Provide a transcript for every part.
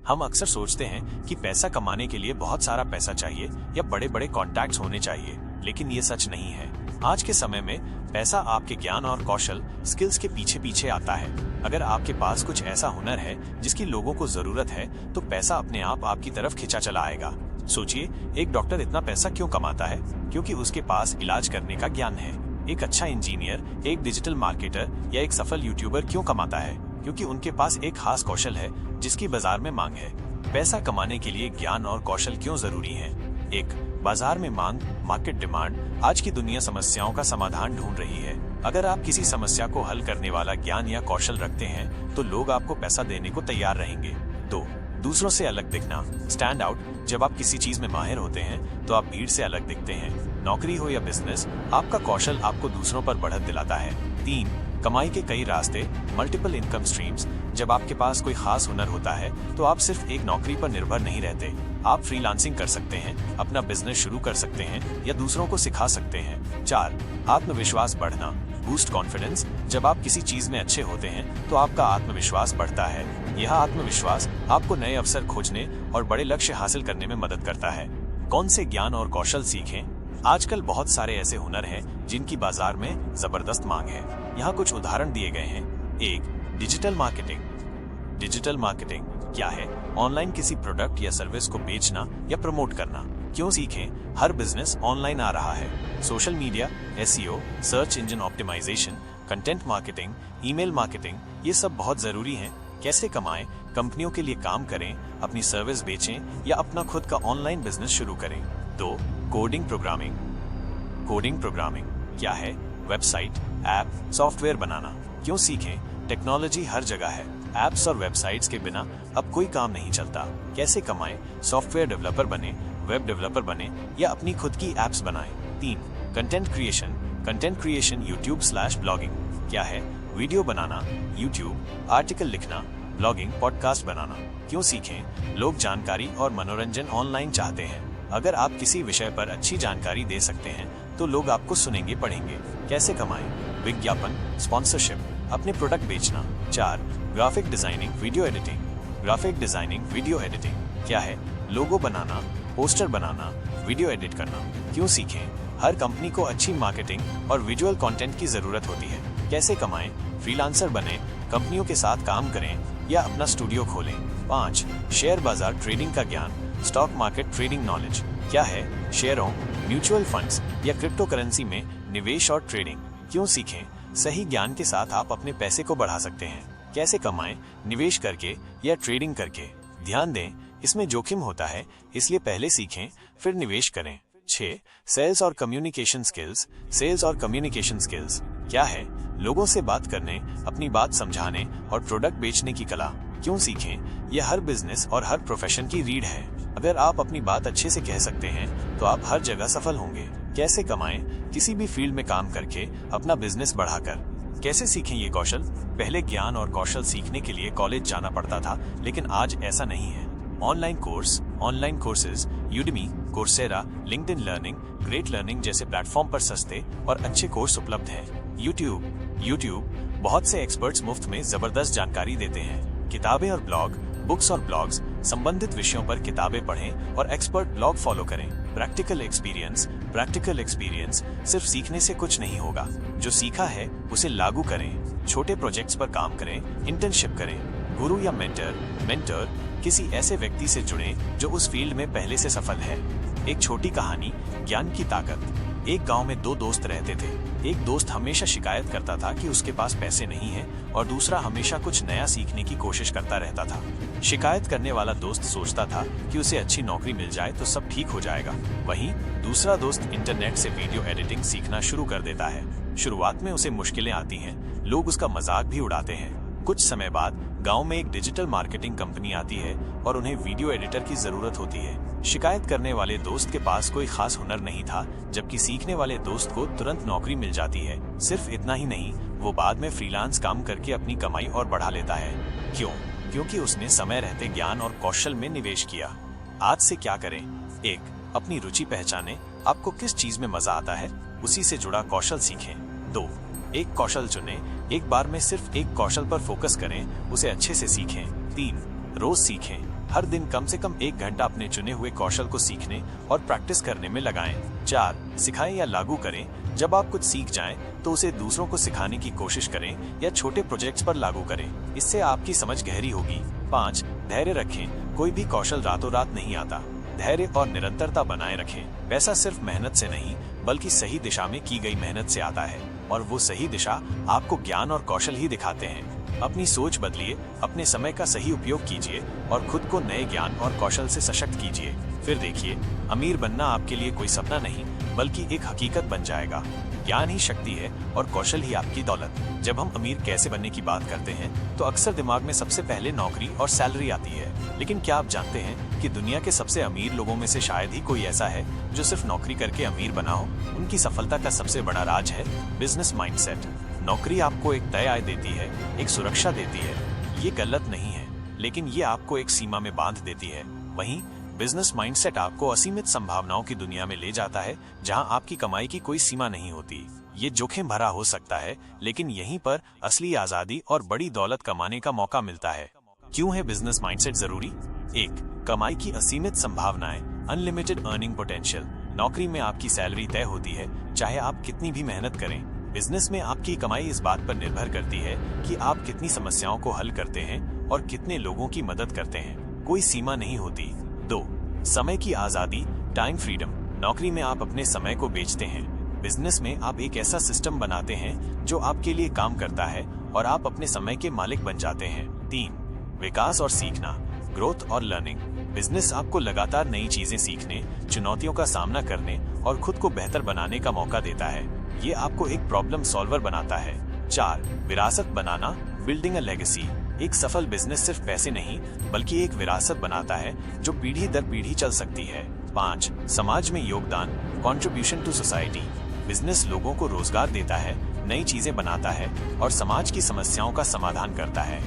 हम अक्सर सोचते हैं कि पैसा कमाने के लिए बहुत सारा पैसा चाहिए या बड़े बड़े कॉन्टैक्ट्स होने चाहिए, लेकिन ये सच नहीं है। आज के समय में पैसा आपके ज्ञान और कौशल स्किल्स के पीछे पीछे आता है। अगर आपके पास कुछ ऐसा हुनर है जिसकी लोगों को जरूरत है, तो पैसा अपने आप आपकी तरफ खिंचा चला आएगा। सोचिए, एक डॉक्टर इतना पैसा क्यों कमाता है? क्योंकि उसके पास इलाज करने का ज्ञान है। एक अच्छा इंजीनियर, एक डिजिटल मार्केटर या एक सफल यूट्यूबर क्यों कमाता है? क्योंकि उनके पास एक खास कौशल है जिसकी बाजार में मांग है। पैसा कमाने के लिए ज्ञान और कौशल क्यों जरूरी है? एक, बाजार में मांग, मार्केट डिमांड। आज की दुनिया समस्याओं का समाधान ढूंढ रही है। अगर आप किसी समस्या को हल करने वाला ज्ञान या कौशल रखते हैं, तो लोग आपको पैसा देने को तैयार रहेंगे। दो, दूसरों से अलग दिखना, स्टैंड आउट। जब आप किसी चीज में माहिर होते हैं, तो आप भीड़ से अलग दिखते हैं। नौकरी हो या बिजनेस, आपका कौशल आपको दूसरों पर बढ़त दिलाता है। तीन, कमाई के कई रास्ते, मल्टीपल इनकम स्ट्रीम्स। जब आपके पास कोई खास हुनर होता है, तो आप सिर्फ एक नौकरी पर निर्भर नहीं रहते। आप फ्रीलांसिंग कर सकते हैं, अपना बिजनेस शुरू कर सकते हैं या दूसरों को सिखा सकते हैं। चार, आत्मविश्वास बढ़ना, बूस्ट कॉन्फिडेंस। जब आप किसी चीज में अच्छे होते हैं, तो आपका आत्मविश्वास बढ़ता है। यह आत्मविश्वास आपको नए अवसर खोजने और बड़े लक्ष्य हासिल करने में मदद करता है। कौन से ज्ञान और कौशल सीखें? आजकल बहुत सारे ऐसे हुनर हैं जिनकी बाजार में जबरदस्त मांग है। यहाँ कुछ उदाहरण दिए गए हैं। एक, डिजिटल मार्केटिंग। डिजिटल मार्केटिंग क्या है? ऑनलाइन किसी प्रोडक्ट या सर्विस को बेचना या प्रमोट करना। क्यों सीखें? हर बिजनेस ऑनलाइन आ रहा है। Social media, SEO, search engine optimization, content marketing, email marketing, ये सब बहुत जरूरी हैं। कैसे कमाएं? कंपनियों के लिए काम करें, अपनी सर्विस बेचें या अपना खुद का ऑनलाइन बिजनेस शुरू करें। दो, कोडिंग प्रोग्रामिंग। कोडिंग प्रोग्रामिंग क्या है? वेबसाइट, ऐप, सॉफ्टवेयर बनाना। क्यों सीखें? टेक्नोलॉजी हर जगह है। ऐप्स और वेबसाइट्स के बिना अब कोई काम नहीं चलता। कैसे कमाएं? सॉफ्टवेयर डेवलपर बने, वेब डेवलपर बने या अपनी खुद की एप्स बनाएं। तीन, कंटेंट क्रिएशन। कंटेंट क्रिएशन यूट्यूब/ब्लॉगिंग क्या है? वीडियो बनाना, यूट्यूब, आर्टिकल लिखना, ब्लॉगिंग, पॉडकास्ट बनाना। क्यों सीखें? लोग जानकारी और मनोरंजन ऑनलाइन चाहते हैं। अगर आप किसी विषय पर अच्छी जानकारी दे सकते हैं, तो लोग आपको सुनेंगे, पढ़ेंगे। कैसे कमाएं? विज्ञापन, स्पॉन्सरशिप, अपने प्रोडक्ट बेचना। चार, graphic designing, video editing. Graphic designing, video editing क्या है? लोगो बनाना, पोस्टर बनाना, वीडियो एडिट करना। क्यों सीखें? हर कंपनी को अच्छी मार्केटिंग और विजुअल कंटेंट की जरूरत होती है। कैसे कमाएं? फ्रीलांसर बने, कंपनियों के साथ काम करें या अपना स्टूडियो खोलें। पाँच, शेयर बाजार ट्रेडिंग का ज्ञान, स्टॉक मार्केट ट्रेडिंग नॉलेज क्या है? शेयरों, म्यूचुअल फंड्स या क्रिप्टो करेंसी में निवेश और ट्रेडिंग। क्यों सीखें? सही ज्ञान के साथ आप अपने पैसे को बढ़ा सकते हैं। कैसे कमाएं? निवेश करके या ट्रेडिंग करके। ध्यान दें, इसमें जोखिम होता है, इसलिए पहले सीखें फिर निवेश करें। 6, सेल्स और कम्युनिकेशन स्किल्स। सेल्स और कम्युनिकेशन स्किल्स क्या है? लोगों से बात करने, अपनी बात समझाने और प्रोडक्ट बेचने की कला। क्यों सीखें? यह हर बिजनेस और हर प्रोफेशन की रीढ़ है। अगर आप अपनी बात अच्छे से कह सकते हैं, तो आप हर जगह सफल होंगे। कैसे कमाएं? किसी भी फील्ड में काम करके, अपना बिजनेस बढ़ाकर। कैसे सीखें ये कौशल? पहले ज्ञान और कौशल सीखने के लिए कॉलेज जाना पड़ता था, लेकिन आज ऐसा नहीं है। Online course, online courses, Udemy, Coursera, LinkedIn learning, great learning जैसे प्लेटफॉर्म पर सस्ते और अच्छे कोर्स उपलब्ध हैं। यूट्यूब बहुत से एक्सपर्ट्स मुफ्त में जबरदस्त जानकारी देते हैं। किताबें और ब्लॉग, बुक्स और ब्लॉग्स, संबंधित विषयों पर किताबें पढ़ें और एक्सपर्ट ब्लॉग फॉलो करें। प्रैक्टिकल एक्सपीरियंस सिर्फ सीखने से कुछ नहीं होगा। जो सीखा है उसे लागू करें। छोटे प्रोजेक्ट्स पर काम करें, इंटर्नशिप करें। गुरु या मेंटर किसी ऐसे व्यक्ति से जुड़ें जो उस फील्ड में पहले से सफल है। एक छोटी कहानी, ज्ञान की ताकत। एक गांव में दो दोस्त रहते थे। एक दोस्त हमेशा शिकायत करता था कि उसके पास पैसे नहीं हैं और दूसरा हमेशा कुछ नया सीखने की कोशिश करता रहता था। शिकायत करने वाला दोस्त सोचता था कि उसे अच्छी नौकरी मिल जाए तो सब ठीक हो जाएगा। वहीं दूसरा दोस्त इंटरनेट से वीडियो एडिटिंग सीखना शुरू कर देता है। शुरुआत में उसे मुश्किलें आती हैं, लोग उसका मजाक भी उड़ाते हैं। कुछ समय बाद गांव में एक डिजिटल मार्केटिंग कंपनी आती है और उन्हें वीडियो एडिटर की जरूरत होती है। शिकायत करने वाले दोस्त के पास कोई खास हुनर नहीं था, जबकि सीखने वाले दोस्त को तुरंत नौकरी मिल जाती है। सिर्फ इतना ही नहीं, वो बाद में फ्रीलांस काम करके अपनी कमाई और बढ़ा लेता है। क्यों? क्योंकि उसने समय रहते ज्ञान और कौशल में निवेश किया। आज से क्या करें? 1, अपनी रुचि पहचानें, आपको किस चीज में मजा आता है, उसी से जुड़ा कौशल सीखें। 2, एक कौशल चुनें, एक बार में सिर्फ एक कौशल पर फोकस करें, उसे अच्छे से सीखें। 3, रोज सीखें, हर दिन कम से कम 1 घंटा अपने चुने हुए कौशल को सीखने और प्रैक्टिस करने में लगाएं। 4. सिखाएं या लागू करें। जब आप कुछ सीख जाएं, तो उसे दूसरों को सिखाने की कोशिश करें या छोटे प्रोजेक्ट्स पर लागू करें। इससे आपकी समझ गहरी होगी। 5. धैर्य रखें। कोई भी कौशल रातों रात नहीं आता। धैर्य और निरंतरता बनाए रखें। पैसा सिर्फ मेहनत से नहीं, बल्कि सही दिशा में की गई मेहनत से आता है, और वो सही दिशा आपको ज्ञान और कौशल ही दिखाते हैं। अपनी सोच बदलिए, अपने समय का सही उपयोग कीजिए और खुद को नए ज्ञान और कौशल से सशक्त कीजिए। फिर देखिए, अमीर बनना आपके लिए कोई सपना नहीं, बल्कि एक हकीकत बन जाएगा। ज्ञान ही शक्ति है और कौशल ही आपकी दौलत। जब हम अमीर कैसे बनने की बात करते हैं, तो अक्सर दिमाग में सबसे पहले नौकरी और सैलरी आती है। लेकिन क्या आप जानते हैं कि दुनिया के सबसे अमीर लोगों में से शायद ही कोई ऐसा है जो सिर्फ नौकरी करके अमीर बना हो? उनकी सफलता का सबसे बड़ा राज है बिजनेस माइंडसेट। नौकरी आपको एक तय आय देती है, एक सुरक्षा देती है। ये गलत नहीं है, लेकिन ये आपको एक सीमा में बांध देती है। वहीं बिजनेस माइंडसेट आपको असीमित संभावनाओं की दुनिया में ले जाता है, जहां आपकी कमाई की कोई सीमा नहीं होती। ये जोखिम भरा हो सकता है, लेकिन यहीं पर असली आजादी और बड़ी दौलत कमाने का मौका मिलता है। क्यों है बिजनेस माइंडसेट जरूरी? 1. कमाई की असीमित संभावनाएं, अनलिमिटेड अर्निंग पोटेंशियल। नौकरी में आपकी सैलरी तय होती है, चाहे आप कितनी भी मेहनत करें। बिजनेस में आपकी कमाई इस बात पर निर्भर करती है कि आप कितनी समस्याओं को हल करते हैं और कितने लोगों की मदद करते हैं। कोई सीमा नहीं होती। 2. समय की आजादी, टाइम फ्रीडम। नौकरी में आप अपने समय को बेचते हैं। बिजनेस में आप एक ऐसा सिस्टम बनाते हैं जो आपके लिए काम करता है और आप अपने समय के मालिक बन जाते हैं। 3. विकास और सीखना, ग्रोथ और लर्निंग। बिजनेस आपको लगातार नई चीजें सीखने, चुनौतियों का सामना करने और खुद को बेहतर बनाने का मौका देता है। ये आपको एक प्रॉब्लम सॉल्वर बनाता है। 4. विरासत बनाना, बिल्डिंग अ लेगेसी। एक सफल बिजनेस सिर्फ पैसे नहीं, बल्कि एक विरासत बनाता है जो पीढ़ी दर पीढ़ी चल सकती है। 5. समाज में योगदान, कंट्रीब्यूशन टू सोसाइटी। बिजनेस लोगों को रोजगार देता है, नई चीजें बनाता है और समाज की समस्याओं का समाधान करता है।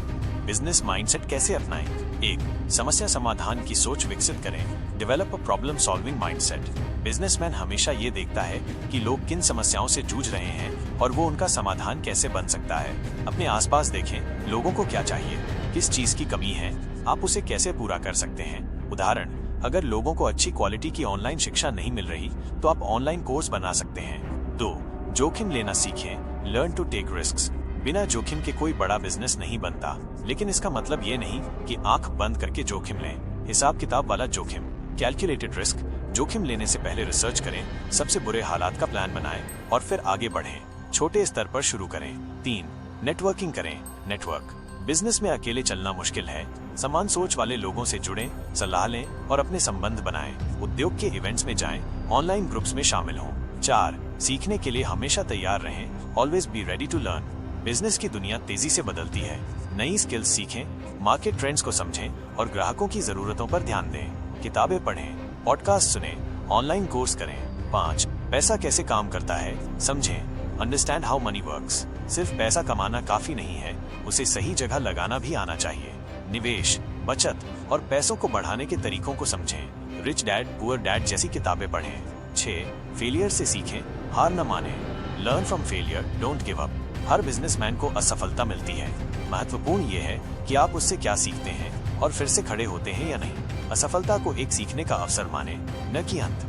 बिजनेस माइंडसेट कैसे अपनाएं? 1. समस्या समाधान की सोच विकसित करें। Develop a problem solving mindset. Businessman हमेशा ये देखता है कि लोग किन समस्याओं से जूझ रहे हैं और वो उनका समाधान कैसे बन सकता है। अपने आसपास देखें, लोगों को क्या चाहिए, किस चीज की कमी है, आप उसे कैसे पूरा कर सकते हैं। उदाहरण, अगर लोगों को अच्छी क्वालिटी की ऑनलाइन शिक्षा नहीं मिल रही, तो आप ऑनलाइन कोर्स बना सकते हैं। 2. जोखिम लेना सीखें, लर्न टू टेक रिस्क्स। बिना जोखिम के कोई बड़ा बिजनेस नहीं बनता, लेकिन इसका मतलब ये नहीं कि आंख बंद करके जोखिम लें। हिसाब किताब वाला जोखिम, कैलकुलेटेड रिस्क। जोखिम लेने से पहले रिसर्च करें, सबसे बुरे हालात का प्लान बनाएं और फिर आगे बढ़ें। छोटे स्तर पर शुरू करें। 3. नेटवर्किंग करें, नेटवर्क। बिजनेस में अकेले चलना मुश्किल है। समान सोच वाले लोगों से जुड़ें, सलाह लें और अपने संबंध बनाएं। उद्योग के इवेंट्स में जाएं, ऑनलाइन ग्रुप्स में शामिल हों। 4. सीखने के लिए हमेशा तैयार रहें, always be ready to learn. Business की दुनिया तेजी से बदलती है। नई स्किल्स सीखें, मार्केट ट्रेंड्स को समझें और ग्राहकों की जरूरतों पर ध्यान दें। किताबें पढ़ें, पॉडकास्ट सुनें, ऑनलाइन कोर्स करें। 5. पैसा कैसे काम करता है समझें, अंडरस्टैंड हाउ मनी वर्क्स। सिर्फ पैसा कमाना काफी नहीं है, उसे सही जगह लगाना भी आना चाहिए। निवेश, बचत और पैसों को बढ़ाने के तरीकों को समझें। रिच डैड पुअर डैड जैसी किताबें पढ़ें। 6. फेलियर से सीखें, हार न मानें। Learn from failure, don't give up. Her businessman को असफलता मिलती है। महत्वपूर्ण ये है कि आप उससे क्या सीखते हैं और फिर से खड़े होते हैं या नहीं। असफलता को एक सीखने का अवसर माने, न कि अंत।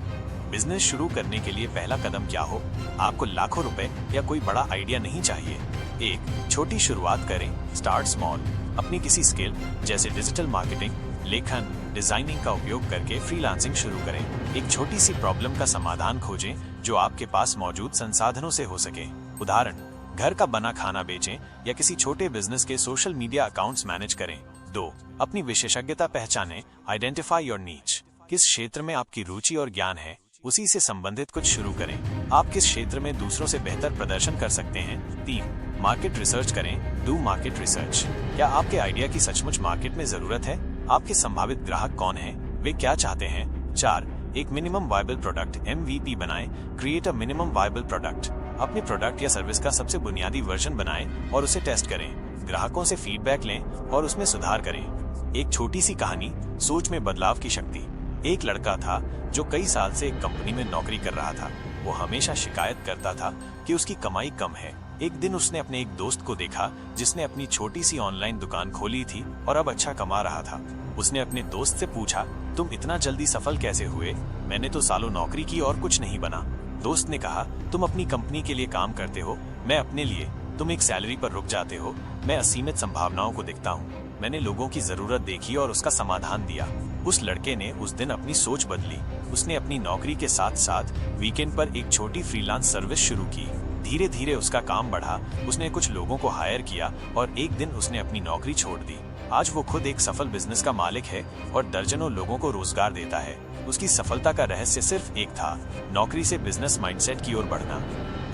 बिजनेस शुरू करने के लिए पहला कदम क्या हो? आपको लाखों रुपए या कोई बड़ा आइडिया नहीं चाहिए। 1. छोटी शुरुआत करें, स्टार्ट स्मॉल। अपनी किसी स्किल जैसे डिजिटल मार्केटिंग, लेखन, डिजाइनिंग का उपयोग करके फ्रीलांसिंग शुरू करें। एक छोटी सी प्रॉब्लम का समाधान खोजें जो आपके पास मौजूद संसाधनों से हो सके। उदाहरण, घर का बना खाना बेचें या किसी छोटे बिजनेस के सोशल मीडिया अकाउंट्स मैनेज करें। 2. अपनी विशेषज्ञता पहचानें, आइडेंटिफाई योर नीच। किस क्षेत्र में आपकी रुचि और ज्ञान है, उसी से संबंधित कुछ शुरू करें। आप किस क्षेत्र में दूसरों से बेहतर प्रदर्शन कर सकते हैं। 3. मार्केट रिसर्च करें, डू मार्केट रिसर्च। क्या आपके आइडिया की सचमुच मार्केट में जरूरत है? आपके संभावित ग्राहक कौन हैं? वे क्या चाहते हैं? 4. एक मिनिमम वायबल प्रोडक्ट MVP बनाएं, create a minimum viable product. अपने प्रोडक्ट या सर्विस का सबसे बुनियादी वर्जन बनाएं और उसे टेस्ट करें। ग्राहकों से फीडबैक लें और उसमें सुधार करें। एक छोटी सी कहानी, सोच में बदलाव की शक्ति। एक लड़का था जो कई साल से एक कंपनी में नौकरी कर रहा था। वो हमेशा शिकायत करता था कि उसकी कमाई कम है, एक दिन उसने अपने एक दोस्त को देखा जिसने अपनी छोटी सी ऑनलाइन दुकान खोली थी और अब अच्छा कमा रहा था। उसने अपने दोस्त से पूछा, तुम इतना जल्दी सफल कैसे हुए? मैंने तो सालों नौकरी की और कुछ नहीं बना। दोस्त ने कहा, तुम अपनी कंपनी के लिए काम करते हो, मैं अपने लिए। तुम एक सैलरी पर रुक जाते हो, मैं असीमित संभावनाओं को देखता हूँ। मैंने लोगों की जरूरत देखी और उसका समाधान दिया। उस लड़के ने उस दिन अपनी सोच बदली। उसने अपनी नौकरी के साथ साथ वीकेंड पर एक छोटी फ्रीलांस सर्विस शुरू की। धीरे धीरे उसका काम बढ़ा, उसने कुछ लोगों को हायर किया और एक दिन उसने अपनी नौकरी छोड़ दी। आज वो खुद एक सफल बिजनेस का मालिक है और दर्जनों लोगों को रोजगार देता है। उसकी सफलता का रहस्य सिर्फ एक था, नौकरी से बिजनेस माइंडसेट की ओर बढ़ना।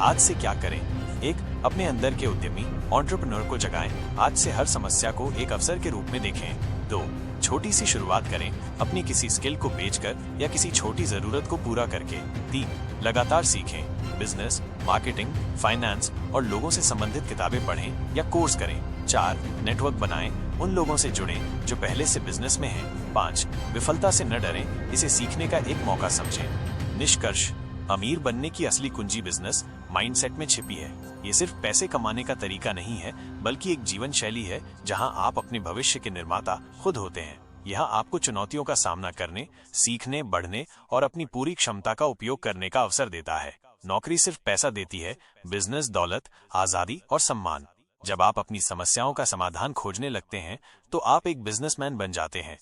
आज से क्या करें? 1. अपने अंदर के उद्यमी एंटरप्रेन्योर को जगाएं। आज से हर समस्या को एक अवसर के रूप में देखें। 2. छोटी सी शुरुआत करें, अपनी किसी स्किल को बेचकर या किसी छोटी जरूरत को पूरा करके। 3. लगातार सीखें, बिजनेस, मार्केटिंग, फाइनेंस और लोगों से संबंधित किताबें पढ़ें या कोर्स करें। 4. नेटवर्क बनाएं, उन लोगों से जुड़ें जो पहले से बिजनेस में हैं। 5. विफलता से न डरें, इसे सीखने का एक मौका समझें। निष्कर्ष, अमीर बनने की असली कुंजी बिजनेस माइंडसेट में छिपी है। ये सिर्फ पैसे कमाने का तरीका नहीं है, बल्कि एक जीवन शैली है जहां आप अपने भविष्य के निर्माता खुद होते हैं। यहाँ आपको चुनौतियों का सामना करने, सीखने, बढ़ने और अपनी पूरी क्षमता का उपयोग करने का अवसर देता है। नौकरी सिर्फ पैसा देती है, बिजनेस दौलत, आजादी और सम्मान। जब आप अपनी समस्याओं का समाधान खोजने लगते हैं, तो आप एक बिजनेसमैन बन जाते हैं।